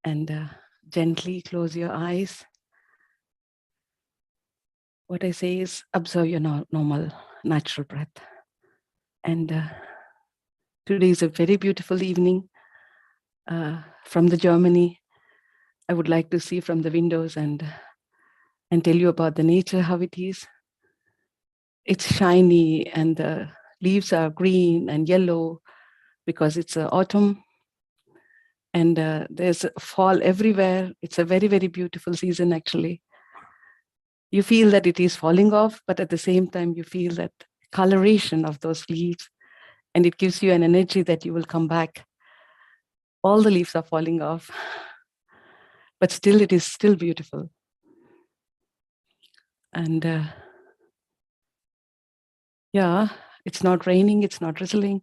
and gently close your eyes. What I say is observe your normal, natural breath. And today is a very beautiful evening from the Germany. I would like to see from the windows and tell you about the nature, how it is. It's shiny and the leaves are green and yellow because it's autumn. And there's fall everywhere. It's a very, very beautiful season, actually. You feel that it is falling off, but at the same time, you feel that coloration of those leaves, and it gives you an energy that you will come back. All the leaves are falling off, but still, it is still beautiful. And yeah, it's not raining, it's not drizzling,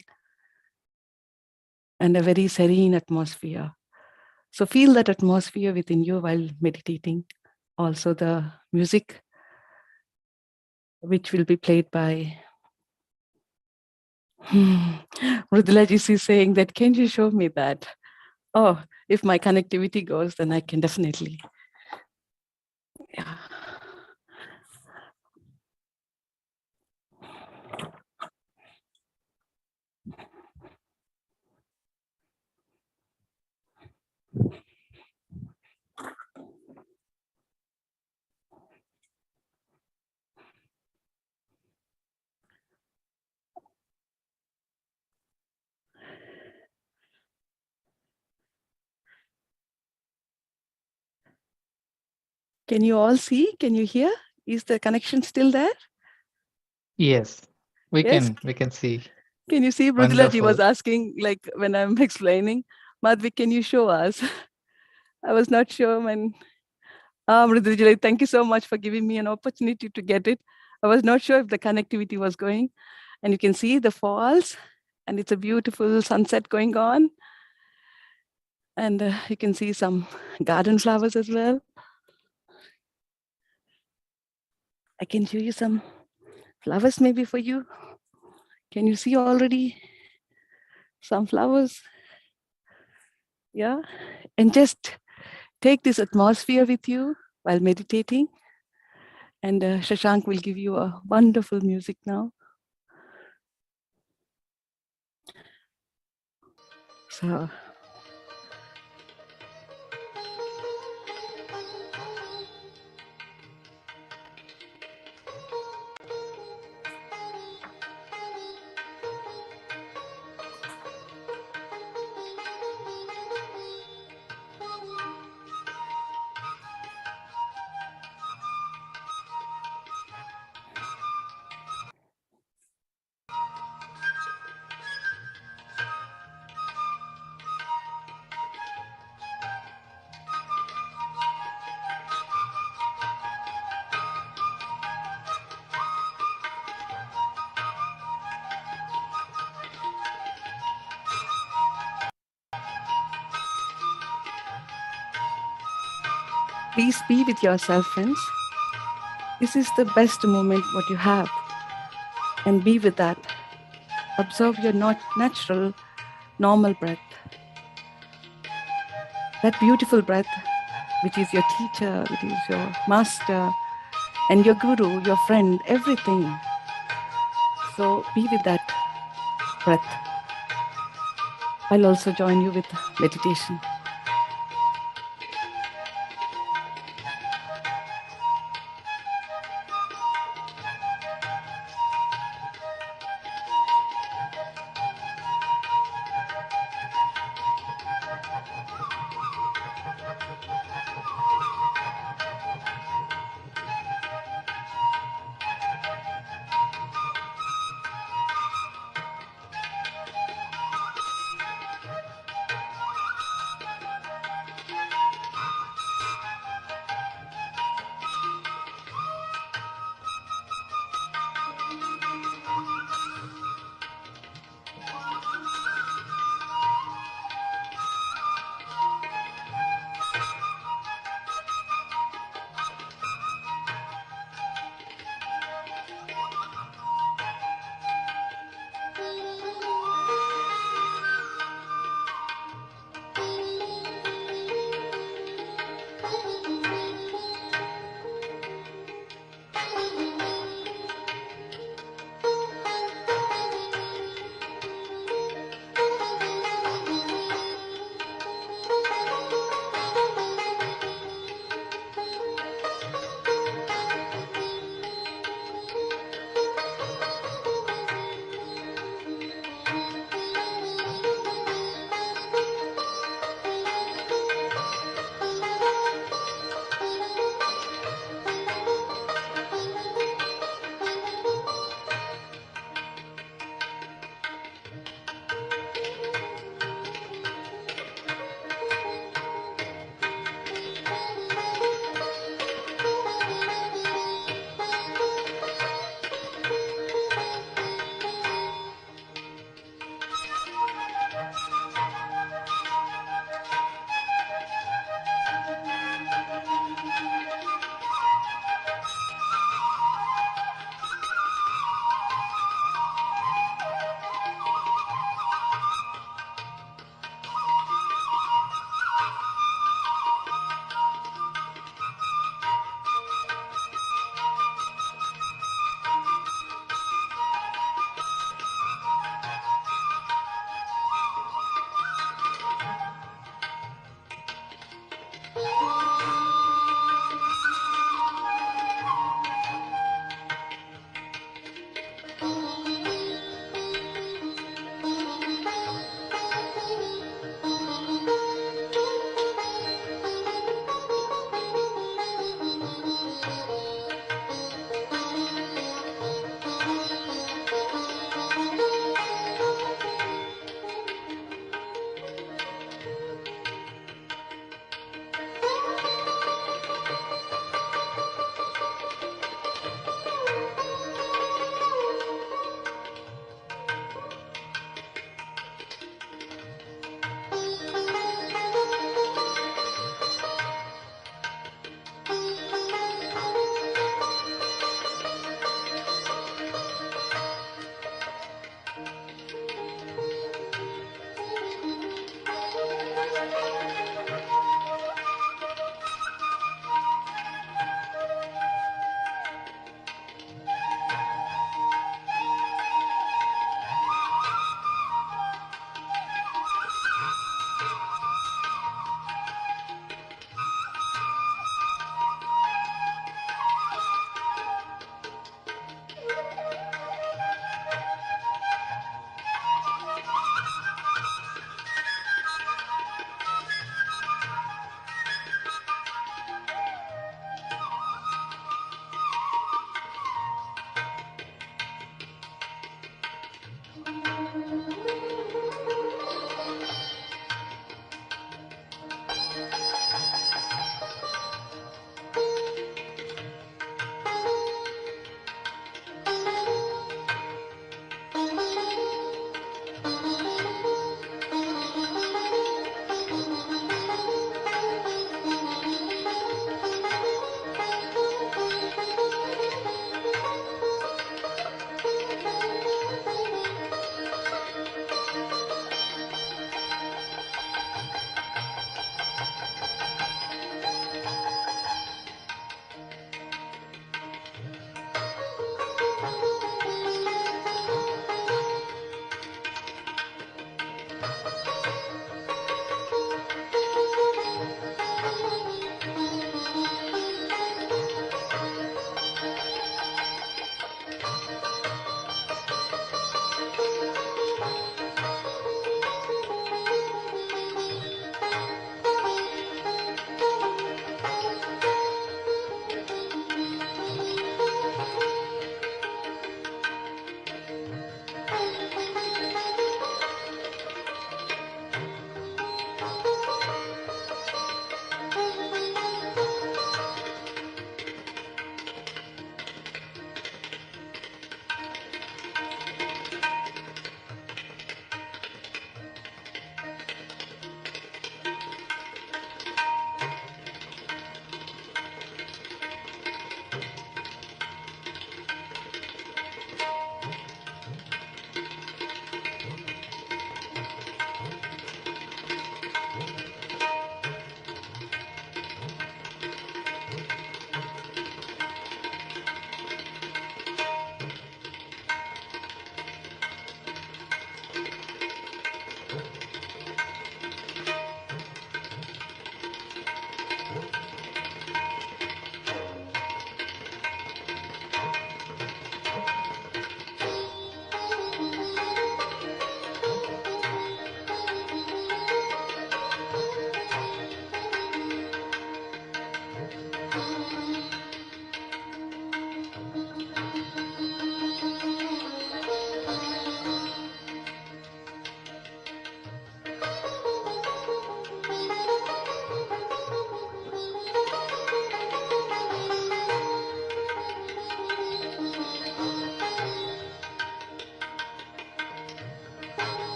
and a very serene atmosphere. So feel that atmosphere within you while meditating. Also, the music, which will be played by Mridulaji is saying that, can you show me that? Oh, if my connectivity goes, then I can definitely. Yeah. Can you all see? Can you hear? Is the connection still there? Yes, we Yes. can see. Can you see? Mridulaji was Wonderful. asking, like when I'm explaining, Madhvi, can you show us? I was not sure when. Mridulaji, thank you so much for giving me an opportunity to get it. I was not sure if the connectivity was going. And you can see the falls, and it's a beautiful sunset going on. And you can see some garden flowers as well. I can show you some flowers maybe for you. Can you see already some flowers? Yeah. And just take this atmosphere with you while meditating. And Shashank will give you a wonderful music now. So please be with yourself, friends. This is the best moment what you have. And be with that. Observe your natural, normal breath. That beautiful breath, which is your teacher, which is your master, and your guru, your friend, everything. So be with that breath. I'll also join you with meditation.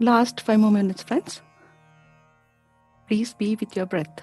Last 5 more minutes, friends. Please be with your breath.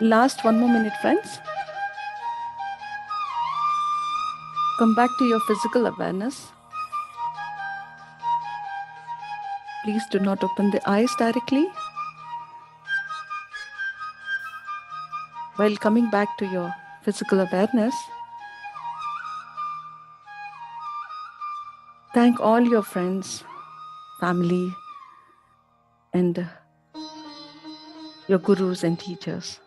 Last one more minute, friends. Come back to your physical awareness. Please do not open the eyes directly. While coming back to your physical awareness, thank all your friends, family, and your gurus and teachers.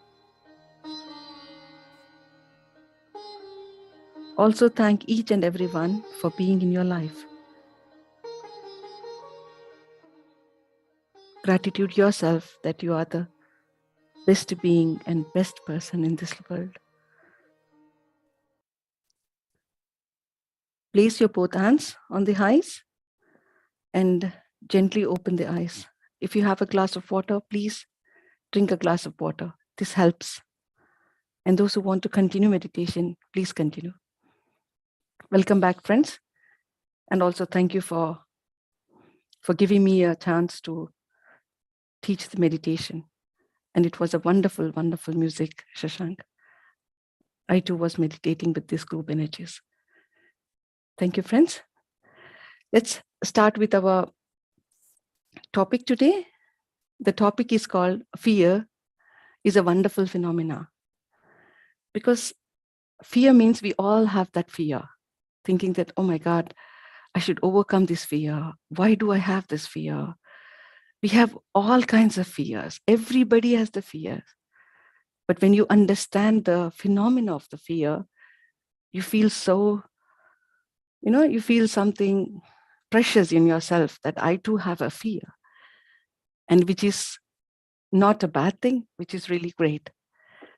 Also, thank each and everyone for being in your life. Gratitude yourself that you are the best being and best person in this world. Place your both hands on the eyes and gently open the eyes. If you have a glass of water, please drink a glass of water. This helps. And those who want to continue meditation, please continue. Welcome back, friends. And also thank you for giving me a chance to teach the meditation. And it was a wonderful, wonderful music, Shashank. I too was meditating with these group energies. Thank you, friends. Let's start with our topic today. The topic is called Fear is a Wonderful Phenomena. Because fear means we all have that fear, thinking that, oh my God, I should overcome this fear. Why do I have this fear? We have all kinds of fears. Everybody has the fear. But when you understand the phenomena of the fear, you feel so, you feel something precious in yourself that I too have a fear. And which is not a bad thing, which is really great.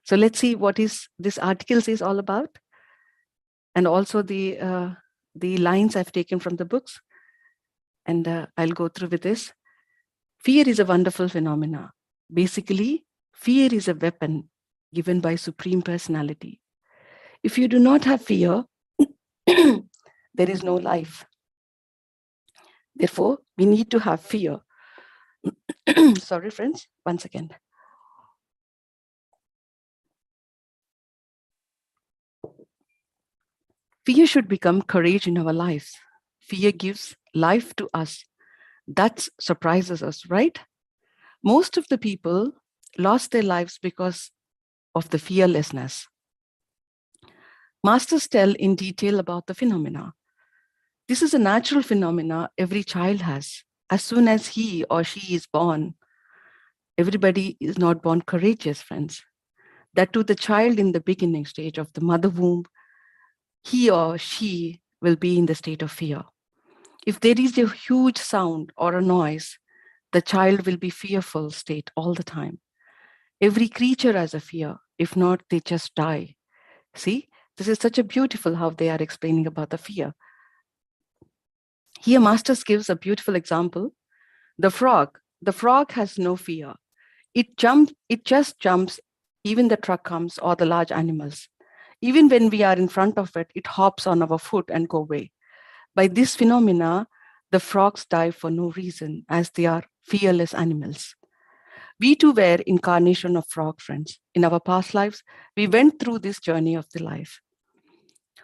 So let's see what is this article is all about. And also the lines I've taken from the books. And I'll go through with this. Fear is a wonderful phenomena. Basically, fear is a weapon given by Supreme Personality. If you do not have fear, there is no life. Therefore, we need to have fear. Sorry, friends, once again. Fear should become courage in our lives. Fear gives life to us. That surprises us, right? Most of the people lost their lives because of the fearlessness. Masters tell in detail about the phenomena. This is a natural phenomena every child has. As soon as he or she is born, everybody is not born courageous, friends. That to the child in the beginning stage of the mother womb, he or she will be in the state of fear. If there is a huge sound or a noise, the child will be fearful state all the time. Every creature has a fear. If not, they just die. See, this is such a beautiful how they are explaining about the fear. Here, Masters gives a beautiful example. The frog. The frog has no fear. It just jumps, even the truck comes or the large animals. Even when we are in front of it, it hops on our foot and go away. By this phenomena, the frogs die for no reason, as they are fearless animals. We too were incarnation of frog, friends. In our past lives, we went through this journey of the life.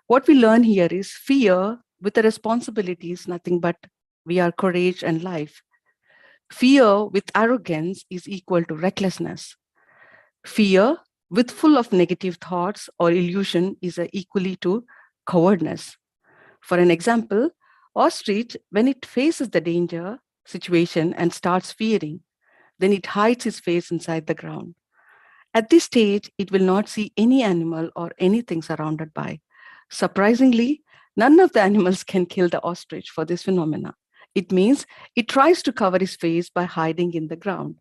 What we learn here is fear with the responsibility is nothing but we are courage and life. Fear with arrogance is equal to recklessness. Fear with full of negative thoughts or illusion is equally to cowardness. For an example, ostrich, when it faces the danger situation and starts fearing, then it hides its face inside the ground. At this stage, it will not see any animal or anything surrounded by. Surprisingly, none of the animals can kill the ostrich for this phenomena. It means it tries to cover its face by hiding in the ground.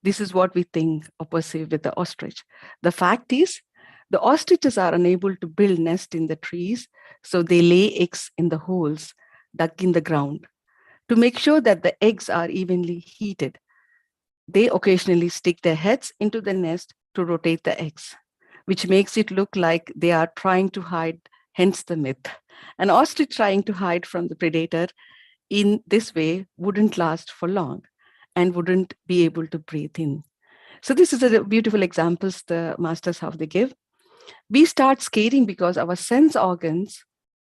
This is what we think or perceive with the ostrich. The fact is, the ostriches are unable to build nest in the trees, so they lay eggs in the holes dug in the ground. To make sure that the eggs are evenly heated, they occasionally stick their heads into the nest to rotate the eggs, which makes it look like they are trying to hide, hence the myth. An ostrich trying to hide from the predator in this way wouldn't last for long and wouldn't be able to breathe in. So this is a beautiful examples the masters how they give. We start skating because our sense organs,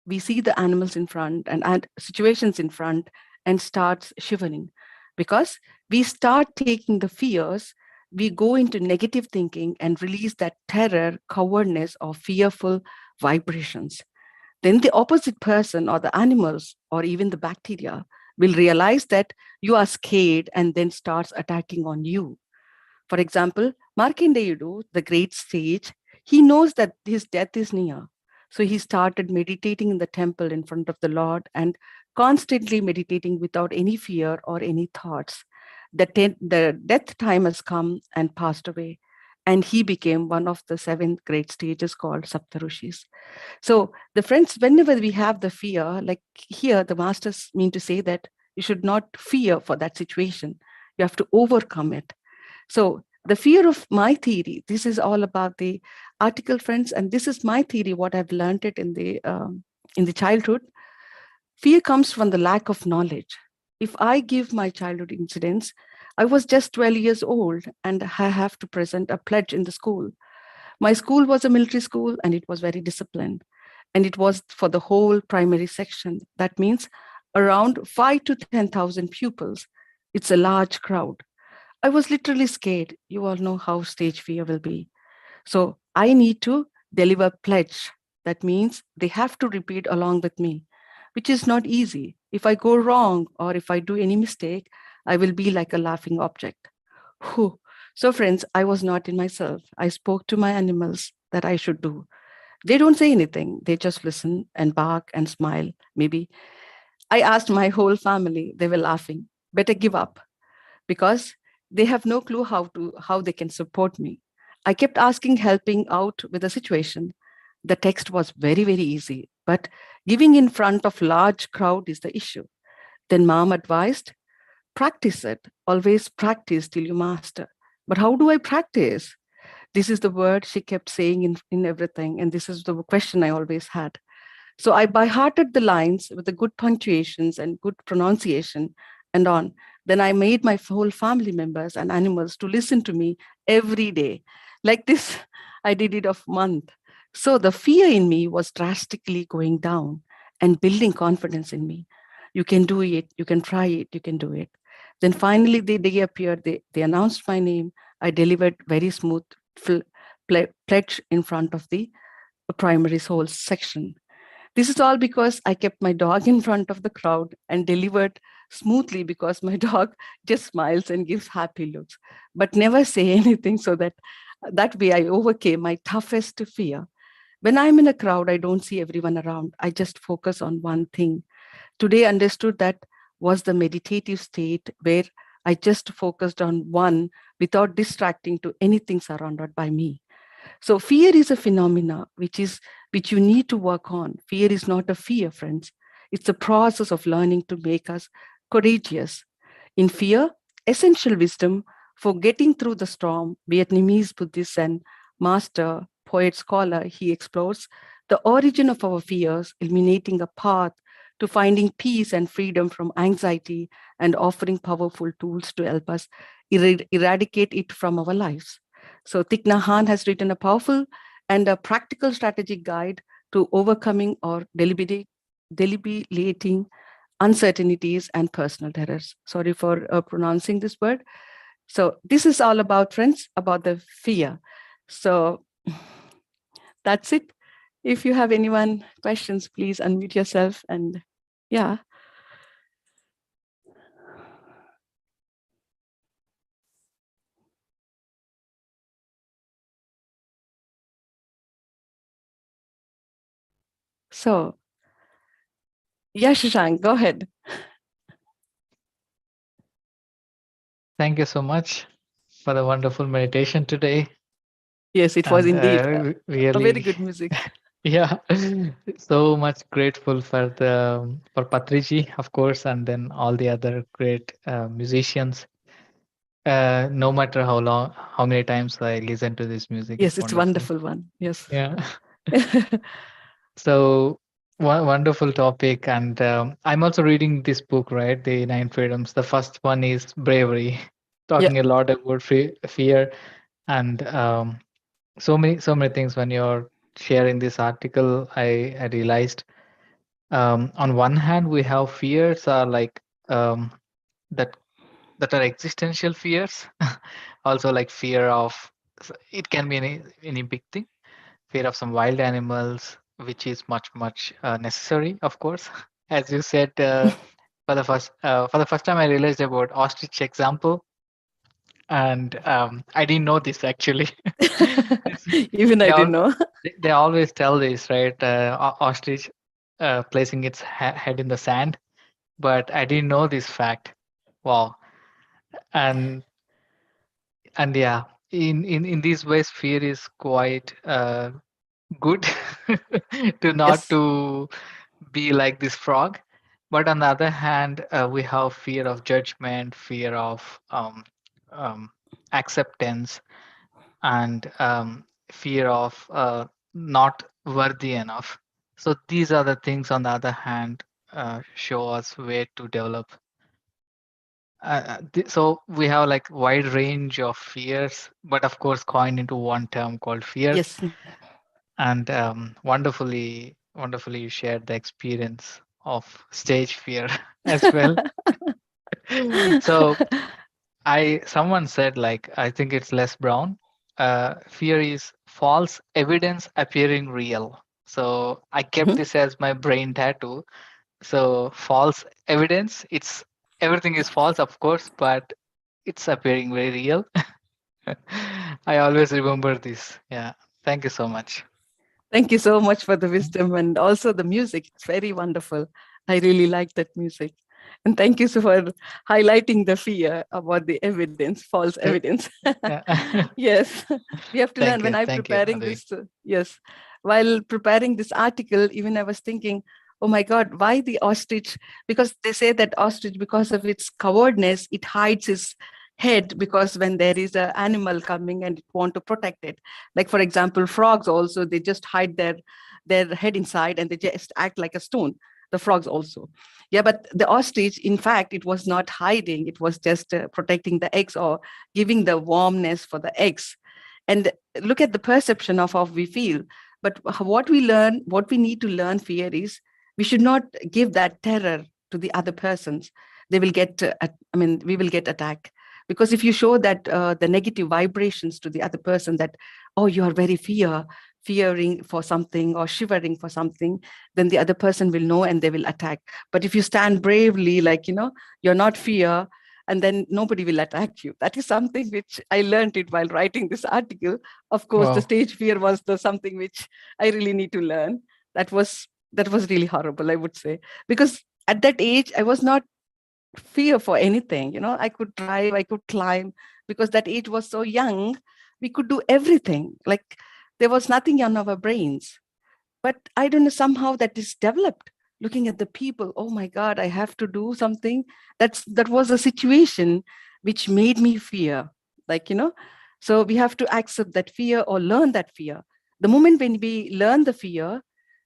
we see the animals in front and situations in front and starts shivering because we start taking the fears, we go into negative thinking and release that terror, cowardness, or fearful vibrations. Then the opposite person or the animals or even the bacteria will realize that you are scared and then starts attacking on you. For example, Markandeyu, the great sage, he knows that his death is near. So he started meditating in the temple in front of the Lord and constantly meditating without any fear or any thoughts. The death time has come and passed away. And he became one of the seven great sages called Saptarushis. So the friends, whenever we have the fear, like here, the masters mean to say that you should not fear for that situation. You have to overcome it. So the fear of my theory, this is all about the article, friends, and this is my theory, what I've learned it in the childhood. Fear comes from the lack of knowledge. If I give my childhood incidents, I was just 12 years old and I have to present a pledge in the school. My school was a military school and it was very disciplined. And it was for the whole primary section. That means around 5 to 10,000 pupils. It's a large crowd. I was literally scared. You all know how stage fear will be. So I need to deliver pledge. That means they have to repeat along with me, which is not easy. If I go wrong or if I do any mistake, I will be like a laughing object. Whew. So, friends, I was not in myself. I spoke to my animals that I should do. They don't say anything. They just listen and bark and smile. Maybe I asked my whole family. They were laughing. Better give up because they have no clue how they can support me. I kept asking helping out with the situation. The text was very easy, but giving in front of large crowd is the issue. Then mom advised, practice it. Always practice till you master. But how do I practice? This is the word she kept saying in everything. And this is the question I always had. So I by hearted the lines with the good punctuations and good pronunciation and on. Then I made my whole family members and animals to listen to me every day. Like this, I did it of month. So the fear in me was drastically going down and building confidence in me. You can do it, you can try it, you can do it. Then finally the day appeared, they announced my name. I delivered very smooth pledge in front of the primary soul section. This is all because I kept my dog in front of the crowd and delivered smoothly because my dog just smiles and gives happy looks, but never say anything so that way I overcame my toughest fear. When I'm in a crowd, I don't see everyone around. I just focus on one thing. Today, understood that was the meditative state where I just focused on one without distracting to anything surrounded by me. So fear is a phenomena which you need to work on. Fear is not a fear, friends. It's a process of learning to make us courageous. In fear, essential wisdom for getting through the storm, Vietnamese Buddhist and master, poet, scholar, he explores the origin of our fears, illuminating a path to finding peace and freedom from anxiety and offering powerful tools to help us eradicate it from our lives. So Thich Nhat Hanh has written a powerful and a practical strategic guide to overcoming or deliberating uncertainties and personal terrors. Sorry for pronouncing this word. So this is all about, friends, about the fear. So that's it. If you have anyone questions, please unmute yourself and yeah. So yeah, Shashank, go ahead. Thank you so much for the wonderful meditation today. Yes, it was And indeed a very really, good music. yeah, so much grateful for the for Patriji, of course, and then all the other great musicians. No matter how long, how many times I listen to this music, Yes, it's it's wonderful. wonderful one. Yes. Yeah. So wonderful topic, and I'm also reading this book, right? The Nine Freedoms. The first one is bravery. Yeah. talking a lot about fear, and so many things. When you're sharing this article, I realized, on one hand we have fears are like, um, that that are existential fears. Also, like fear of, it can be any big thing, fear of some wild animals, which is much necessary, of course. As you said, for the first time I realized about ostrich example, and I didn't know this actually. It's, Even they I didn't all know. they always tell this, right? Ostrich placing its head in the sand, but I didn't know this fact. Wow. and and yeah, in these ways fear is quite good to not Yes. to be like this frog. But on the other hand, we have fear of judgment, fear of um, acceptance, and fear of not worthy enough. So these are the things, on the other hand, show us where to develop. So we have like wide range of fears, but of course coined into one term called fear. Yes. And wonderfully you shared the experience of stage fear as well. So someone said, like, I think it's Les Brown, fear is false evidence appearing real. So I kept Mhm. this as my brain tattoo. So false evidence, it's everything is false, of course, but it's appearing very real. I always remember this. Yeah. Thank you so much. Thank you so much for the wisdom and also the music. It's very wonderful. I really like that music. And thank you so for highlighting the fear about the evidence, false Uh, evidence. yeah. Yes, we have to learn. Thank When you. I'm Thank you, preparing Madhavi. this, yes, while preparing this article, even I was thinking, oh my God, why the ostrich? Because they say that ostrich, because of its cowardness, it hides its head because when there is an animal coming and it want to protect it, like for example frogs also, they just hide their head inside and they just act like a stone, the frogs also. Yeah, but the ostrich, in fact, it was not hiding, it was just protecting the eggs or giving the warmness for the eggs. And look at the perception of how we feel. But what we need to learn fear is we should not give that terror to the other persons. They will get we will get attacked, because if you show that the negative vibrations to the other person, that oh, you are very fearing for something or shivering for something, then the other person will know and they will attack. But if you stand bravely, like you're not fear, and then nobody will attack you. That is something which I learned it while writing this article. Of course, the Wow. stage fear was the something which I really need to learn. That was really horrible, I would say, because at that age I was not fear for anything. I could drive, I could climb, because that age was so young. We could do everything. Like there was nothing on our brains. But I don't know, somehow that is developed. Looking at the people, oh my God, I have to do something. That was a situation which made me fear. So we have to accept that fear or learn that fear. The moment when we learn the fear,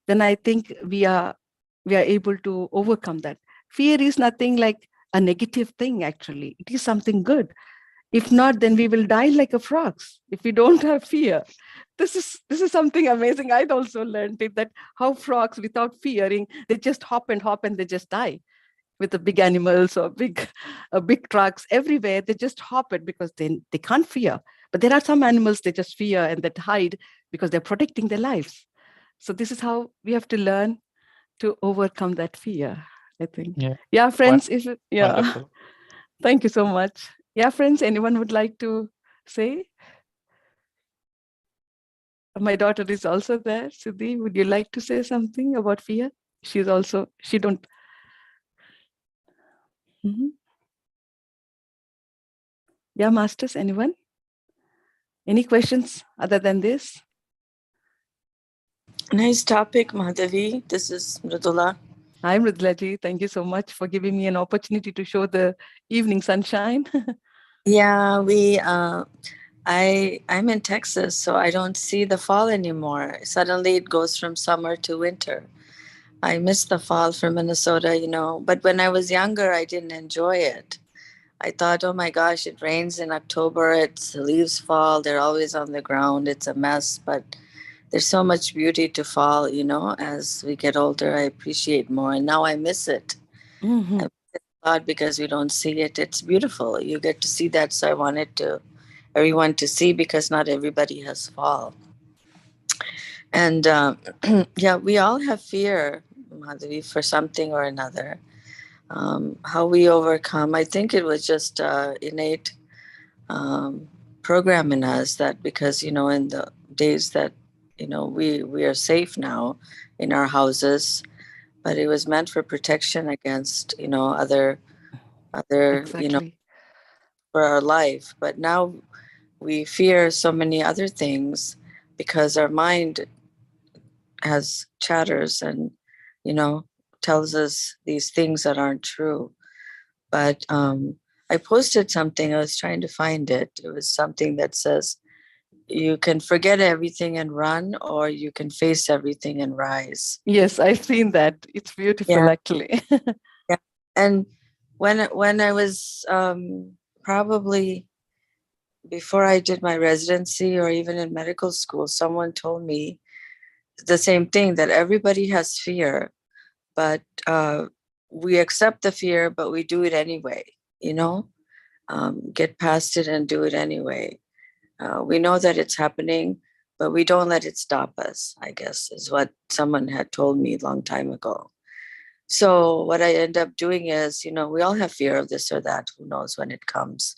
then I think we are able to overcome that. Fear is nothing like a negative thing, actually. It is something good. If not, then we will die like a frogs if we don't have fear. This is something amazing. I'd also learned it, that how frogs, without fearing, they just hop and they just die. With the big animals or big trucks everywhere, they just hop it because they can't fear. But there are some animals they just fear and that hide because they're protecting their lives. So this is how we have to learn to overcome that fear, I think. Yeah. Yeah, Won- friends, if yeah. Wonderful. Thank you so much. Yeah, friends, anyone would like to say? My daughter is also there. Siddhi, would you like to say something about fear? She don't. Mhm. Yeah, masters, anyone? Any questions other than this? Nice topic, Madhavi. This is Mridula. I'm Ridlaji. Thank you so much for giving me an opportunity to show the evening sunshine. Yeah, I'm in Texas, so I don't see the fall anymore. Suddenly it goes from summer to winter. I miss the fall from Minnesota, but when I was younger, I didn't enjoy it. I thought, oh my gosh, it rains in October, it's leaves fall, they're always on the ground, it's a mess. But there's so much beauty to fall, as we get older. I appreciate more, and now I miss it. Hmm. I miss it a lot because we don't see it. It's beautiful. You get to see that, so I wanted to everyone to see, because not everybody has fall. And yeah, we all have fear, Madhavi, for something or another. How we overcome, I think it was just innate um, program in us, that because in the days that we are safe now in our houses, but it was meant for protection against other Exactly. for our life. But now we fear so many other things because our mind has chatters and you know tells us these things that aren't true. But I posted something. I was trying to find it. It was something that says you can forget everything and run, or you can face everything and rise. Yes, I've seen that. It's beautiful, Yeah, actually. yeah. And when I was probably before I did my residency or even in medical school, someone told me the same thing, that everybody has fear, but we accept the fear, but we do it anyway. You know, get past it and do it anyway. We know that it's happening, but we don't let it stop us, I guess, is what someone had told me a long time ago. So, what I end up doing is, we all have fear of this or that. Who knows when it comes?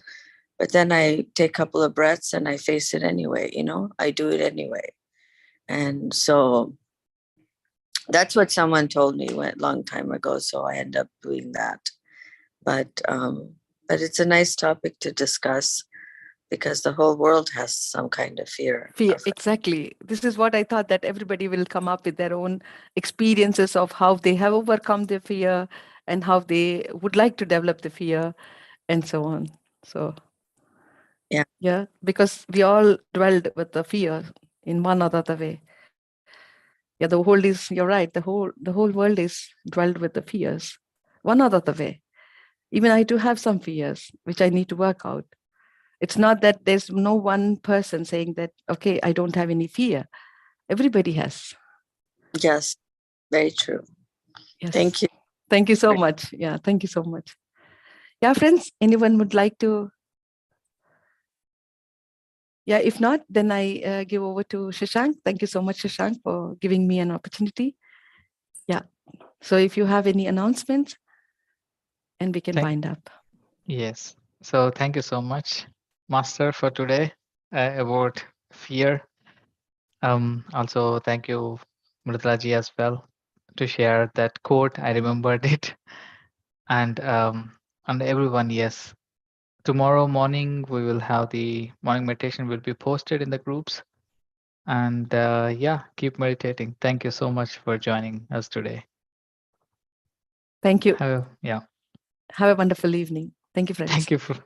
But then I take a couple of breaths and I face it anyway, I do it anyway. And so that's what someone told me a long time ago. So I end up doing that. But, but it's a nice topic to discuss, because the whole world has some kind of fear Fear, of it. exactly. This is what I thought, that everybody will come up with their own experiences of how they have overcome their fear and how they would like to develop the fear and so on. So, Yeah. yeah, because we all dwelled with the fear in one or the other way. Yeah, the whole is, you're right, the whole world is dwelled with the fears, one or the other way. Even I do have some fears, which I need to work out. It's not that there's no one person saying that, okay, I don't have any fear. Everybody has. Yes. Very true. Yes. Thank you. Thank you so much. Yeah, thank you so much. Yeah, friends, anyone would like to? Yeah, if not, then I give over to Shashank. Thank you so much, Shashank, for giving me an opportunity. Yeah. So if you have any announcements, and we can Thank wind up. Yes. So thank you so much, Master, for today about fear. Also, thank you, Mritraji, as well, to share that quote. I remembered it, and everyone, yes. Tomorrow morning we will have the morning meditation will be posted in the groups, and yeah, keep meditating. Thank you so much for joining us today. Thank you. Yeah. Have a wonderful evening. Thank you, Thank friends. you for